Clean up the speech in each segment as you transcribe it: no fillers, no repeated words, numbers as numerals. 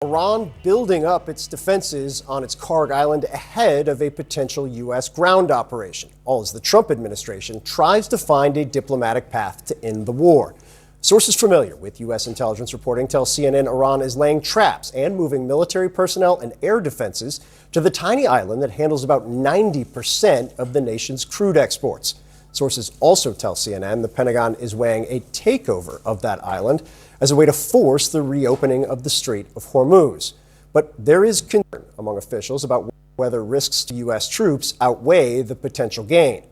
Iran building up its defenses on its Kharg Island ahead of a potential U.S. ground operation, all as the Trump administration tries to find a diplomatic path to end the war. Sources familiar with U.S. intelligence reporting tell CNN Iran is laying traps and moving military personnel and air defenses to the tiny island that handles about 90% of the nation's crude exports. Sources also tell CNN the Pentagon is weighing a takeover of that island as a way to force the reopening of the Strait of Hormuz. But there is concern among officials about whether risks to U.S. troops outweigh the potential gain.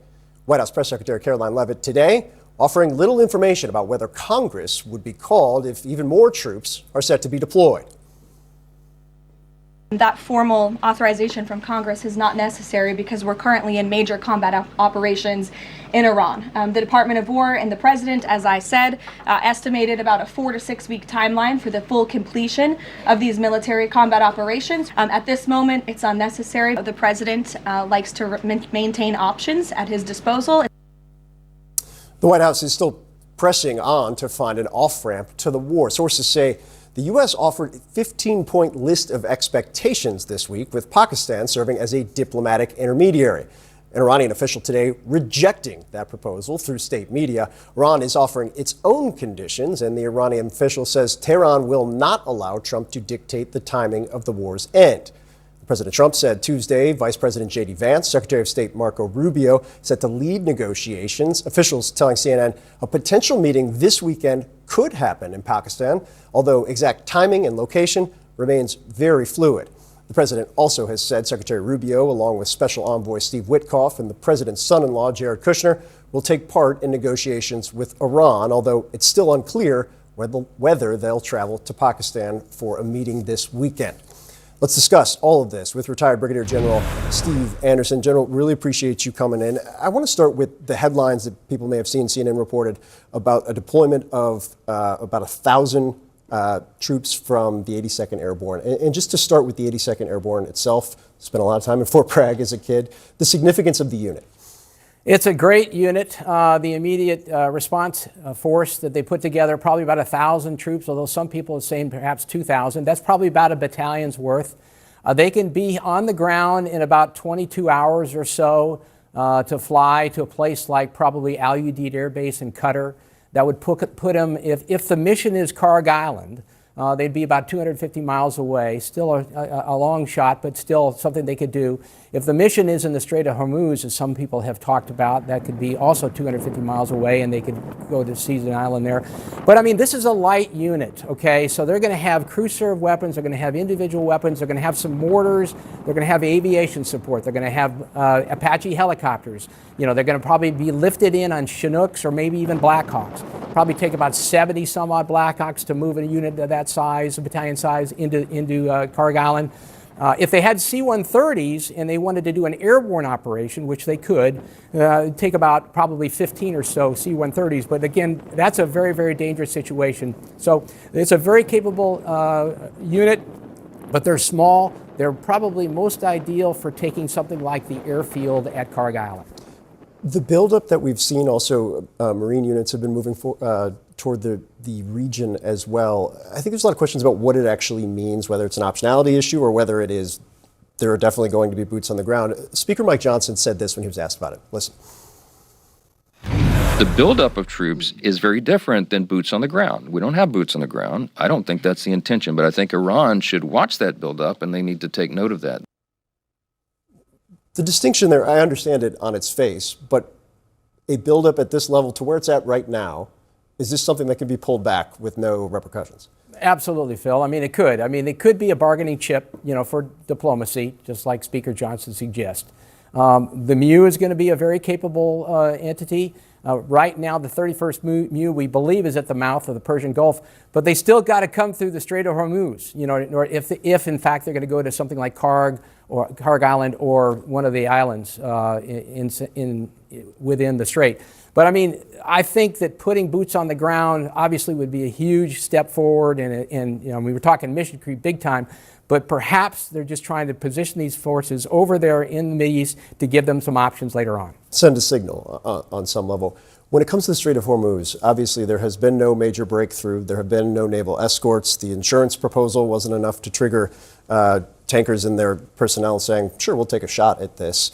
White House Press Secretary Caroline Leavitt today offering little information about whether Congress would be called if even more troops are set to be deployed. That formal authorization from Congress is not necessary because we're currently in major combat operations in Iran. The Department of War and the President, as I said, estimated about a 4 to 6 week timeline for the full completion of these military combat operations. At this moment, it's unnecessary. The President likes to maintain options at his disposal. The White House is still pressing on to find an off-ramp to the war. Sources say the U.S. offered a 15-point list of expectations this week, with Pakistan serving as a diplomatic intermediary. An Iranian official today rejecting that proposal through state media. Iran is offering its own conditions, and the Iranian official says Tehran will not allow Trump to dictate the timing of the war's end. President Trump said Tuesday Vice President J.D. Vance, Secretary of State Marco Rubio, set to lead negotiations. Officials telling CNN a potential meeting this weekend could happen in Pakistan, although exact timing and location remains very fluid. The president also has said Secretary Rubio, along with Special Envoy Steve Witkoff and the president's son-in-law, Jared Kushner, will take part in negotiations with Iran, although it's still unclear whether they'll travel to Pakistan for a meeting this weekend. Let's discuss all of this with retired Brigadier General Steve Anderson. General, really appreciate you coming in. I want to start with the headlines that people may have seen. CNN reported about a deployment of about 1,000 troops from the 82nd Airborne. And just to start with the 82nd Airborne itself, spent a lot of time in Fort Bragg as a kid, the significance of the unit. It's a great unit. The immediate response force that they put together, probably about 1,000 troops, although some people are saying perhaps 2,000. That's probably about a battalion's worth. They can be on the ground in about 22 hours or so to fly to a place like probably Al Udeid Air Base in Qatar. That would put them, if the mission is Kharg Island, they'd be about 250 miles away. Still a long shot, but still something they could do. If the mission is in the Strait of Hormuz, as some people have talked about, that could be also 250 miles away, and they could go to seize an island there. But I mean, this is a light unit, okay? So they're going to have crew-served weapons. They're going to have individual weapons. They're going to have some mortars. They're going to have aviation support. They're going to have Apache helicopters. You know, they're going to probably be lifted in on Chinooks or maybe even Blackhawks. Probably take about 70 some odd Blackhawks to move a unit of that size, a battalion size, into Kharg Island. If they had C-130s and they wanted to do an airborne operation, which they could, take about probably 15 or so C-130s. But again, that's a very, very dangerous situation. So it's a very capable unit, but they're small. They're probably most ideal for taking something like the airfield at Kharg Island. The buildup that we've seen also, Marine units have been moving toward the region as well. I think there's a lot of questions about what it actually means, whether it's an optionality issue or whether it is, there are definitely going to be boots on the ground. Speaker Mike Johnson said this when he was asked about it. Listen. The buildup of troops is very different than boots on the ground. We don't have boots on the ground. I don't think that's the intention, but I think Iran should watch that buildup and they need to take note of that. The distinction there, I understand it on its face, but a buildup at this level to where it's at right now, is this something that can be pulled back with no repercussions? Absolutely, Phil. I mean, it could. I mean, it could be a bargaining chip, you know, for diplomacy, just like Speaker Johnson suggests. The MEU is going to be a very capable entity. Right now, the 31st MEU, we believe, is at the mouth of the Persian Gulf, but they still got to come through the Strait of Hormuz, you know, or if in fact they're going to go to something like Kharg Island or one of the islands within the strait. But I mean, I think that putting boots on the ground obviously would be a huge step forward, and you know, we were talking mission creep big time. But perhaps they're just trying to position these forces over there in the Middle East to give them some options later on. Send a signal on some level. When it comes to the Strait of Hormuz, obviously there has been no major breakthrough. There have been no naval escorts. The insurance proposal wasn't enough to trigger tankers and their personnel saying, sure, we'll take a shot at this.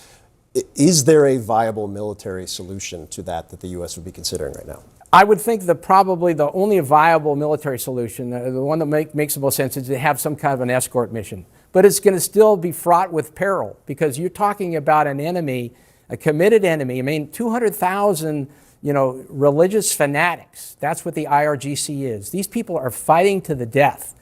Is there a viable military solution to that the U.S. would be considering right now? I would think that probably the only viable military solution, the one that makes the most sense, is to have some kind of an escort mission. But it's going to still be fraught with peril because you're talking about an enemy, a committed enemy. I mean, 200,000, religious fanatics. That's what the IRGC is. These people are fighting to the death.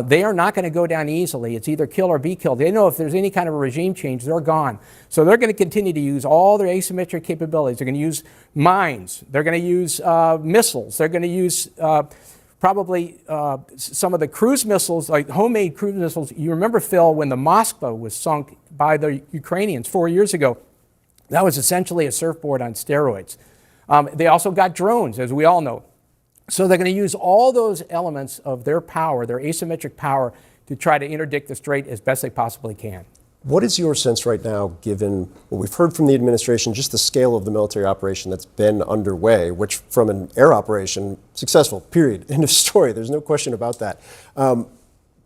They are not going to go down easily. It's either kill or be killed. They know if there's any kind of a regime change, they're gone. So they're going to continue to use all their asymmetric capabilities. They're going to use mines. They're going to use missiles. They're going to use probably some of the cruise missiles, like homemade cruise missiles. You remember, Phil, when the Moskva was sunk by the Ukrainians 4 years ago? That was essentially a surfboard on steroids. They also got drones, as we all know. So they're going to use all those elements of their power, their asymmetric power, to try to interdict the strait as best they possibly can. What is your sense right now, given what we've heard from the administration, just the scale of the military operation that's been underway, which from an air operation, successful, period, end of story. There's no question about that.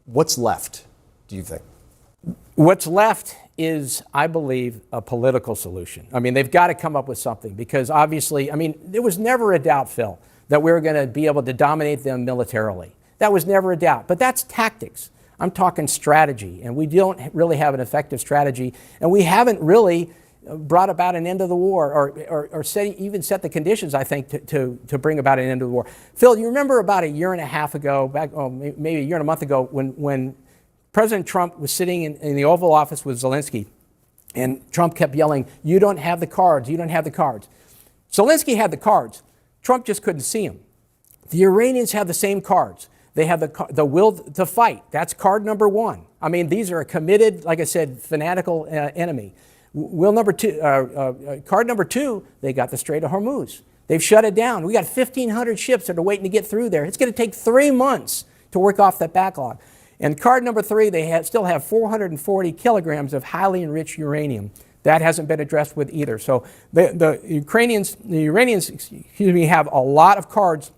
What's left, do you think? What's left is, I believe, a political solution. I mean, they've got to come up with something because obviously, there was never a doubt, Phil, that we were going to be able to dominate them militarily. That was never a doubt. But that's tactics. I'm talking strategy, and we don't really have an effective strategy, and we haven't really brought about an end of the war or even set the conditions, I think, to bring about an end of the war. Phil, you remember about a year and a half ago, maybe a year and a month ago, when President Trump was sitting in the Oval Office with Zelensky, and Trump kept yelling, "You don't have the cards, you don't have the cards." Zelensky had the cards. Trump just couldn't see them. The Iranians have the same cards. They have the will to fight. That's card number one. These are a committed, like I said, fanatical enemy. Card number two, they got the Strait of Hormuz. They've shut it down. We got 1,500 ships that are waiting to get through there. It's going to take 3 months to work off that backlog. And card number three, they still have 440 kilograms of highly enriched uranium. That hasn't been addressed with either. So the Iranians have a lot of cards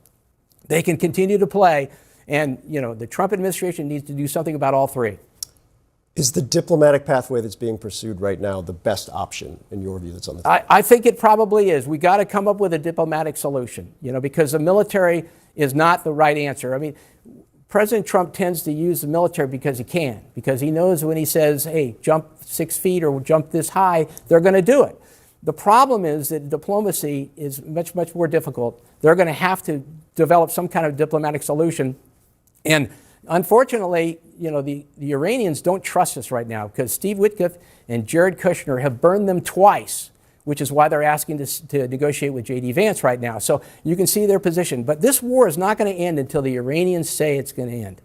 they can continue to play. And, the Trump administration needs to do something about all three. Is the diplomatic pathway that's being pursued right now the best option, in your view, that's on the table? I think it probably is. We got to come up with a diplomatic solution, because the military is not the right answer. President Trump tends to use the military because he can, because he knows when he says, hey, jump 6 feet or jump this high, they're going to do it. The problem is that diplomacy is much, much more difficult. They're going to have to develop some kind of diplomatic solution. And unfortunately, the Iranians don't trust us right now because Steve Witkoff and Jared Kushner have burned them twice, which is why they're asking to negotiate with J.D. Vance right now. So you can see their position. But this war is not going to end until the Iranians say it's going to end.